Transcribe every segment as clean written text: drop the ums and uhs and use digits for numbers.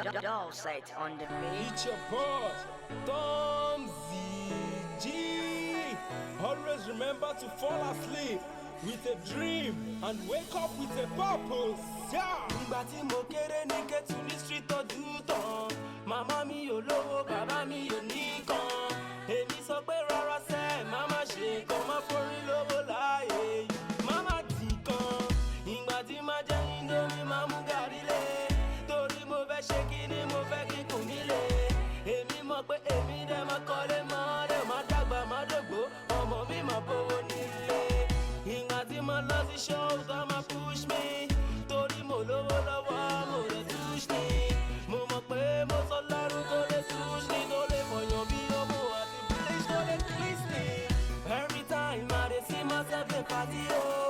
Doll set on the beat. It's your boss, Tom ZG. Always remember to fall asleep with a dream and wake up with a purpose. Yeah. Ìgbà tí mo kéré ní Kétu ní street tọ́jú tán. Màmá mi ò lówó, bàbá mi ò níkan. Èmi sọ pé rárá sẹ́, màmá ṣe nǹkan, má forí lówó láàyè. Màmá dì kan. Ìgbà tí má jẹ Indomie, má mú gàrí lé. Torí mo fẹ́ ṣe kíní, mo fẹ́ kíkùn nílé. Èmi mọ̀ pé èmi dẹ̀ máa kọ́lé mọ́, dẹ̀ máa dàgbà, máa dògbó. Ọmọ mi máa bówó nílé. Ìgbà tí mo lọ sí show, tó máa push me. Torí mo lówó lọ́wọ́, mo lè touch me. Mo mọ̀ pé mo sọ lọ́rùn tó lè touch me. Tó lè mọ̀yàn bí ọmọ àti please tó lè twist me. Every time I dey see myself dey party oh.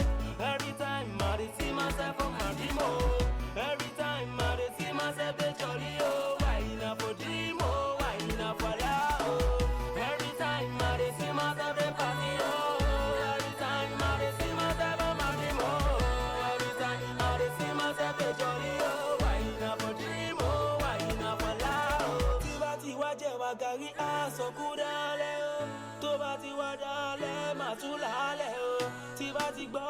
Every time I dey see myself on my dream oh. Every time I dey see myself dey jolly oh. Why na for dream oh, why na for love oh. Every time I dey see myself dey party oh. Every time I dey see myself on my dream oh. Every time I dey see myself dey jolly oh. Why na for dream oh, why na for love oh. Tí bá ti wá jẹ́ wá gàrí àsọkú dálẹ̀ oh. Tó bá ti wá dálẹ̀ máa tún lálẹ́ o. Tí bá ti gbọ́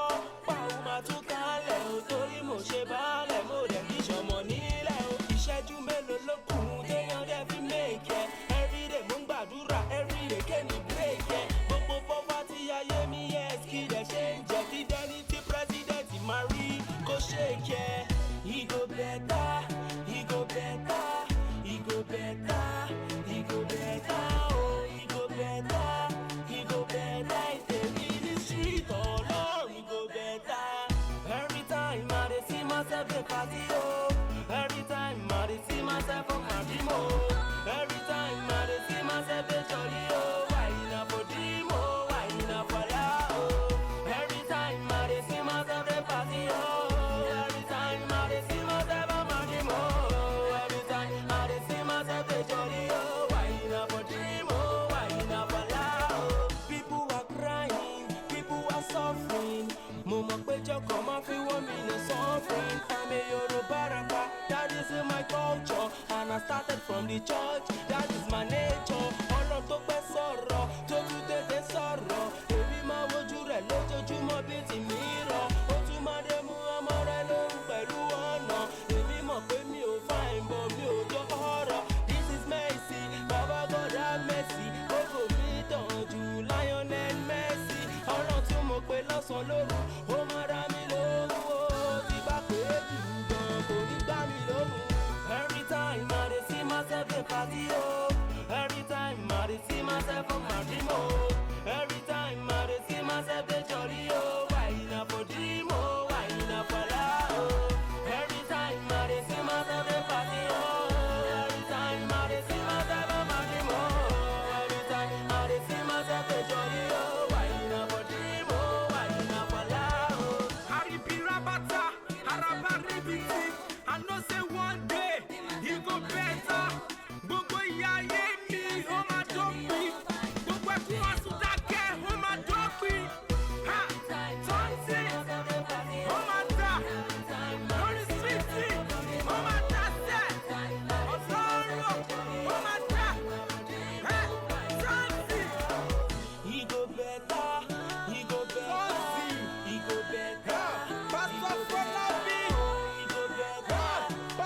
pàwọ́ máa tún kálẹ̀ o. Torí mo ṣe bálẹ̀ mo dẹ̀ kí ṣọmọ nílẹ̀ o. Ìṣẹ́jú mélòó ló kù téèyàn dẹ̀ fi mèkẹ́. Everyday mo ń gbàdúrà everyday kémi bírèkẹ́. Gbogbo poverty ayé mi yẹ kí dẹ̀ ṣe ń jẹ́ kí dẹ́ni tí president máa rí kó ṣe kẹ́. E go better, e go better, e go better, e go better oh. E go better, e go better. If they be the street oh Lord, e go better. Every time I dey see myself dey party oh. Every time I dey see myself on my dream oh. Every time I dey see myself dey jolly oh. Why na for dream oh, why na for love oh. Every time I dey see myself dey party oh. Every time I dey see myself on my dream oh. Every time I dey see myself dey jolly oh. Why na for dream oh, why na for love oh. People are crying, people are suffering. Mo mọ̀ pé jọkọ̀ máa fi wọ́n mi lè suffering. I'm a Yorùbá rapper, that is in my culture. And I started from the church, that is my nature. Ọ̀nà tó pẹ́ sọ̀rọ̀, tó tún tètè sọ̀rọ̀. Èmi máa wojú rẹ̀ lójoojúmọ́ bí ti mi rọ̀. Ó tún máa dé mú ọmọ rẹ̀ lóhùn pẹ̀lú ọ̀nà. Èmi mọ̀ pé mi ò fine but mi ò jọ ọ̀rọ̀. This is Messi, Baba God have mercy. Gbogbo mi tàn jù Lionel Messi. Ọ̀rọ̀ tí mo pè lọ́sàn-án lóru, ó máa dá mi lóhùn o. Tí bá pè é jù gan, kò ní gbá mi lóhùn. Every time I dey see myself dey party o.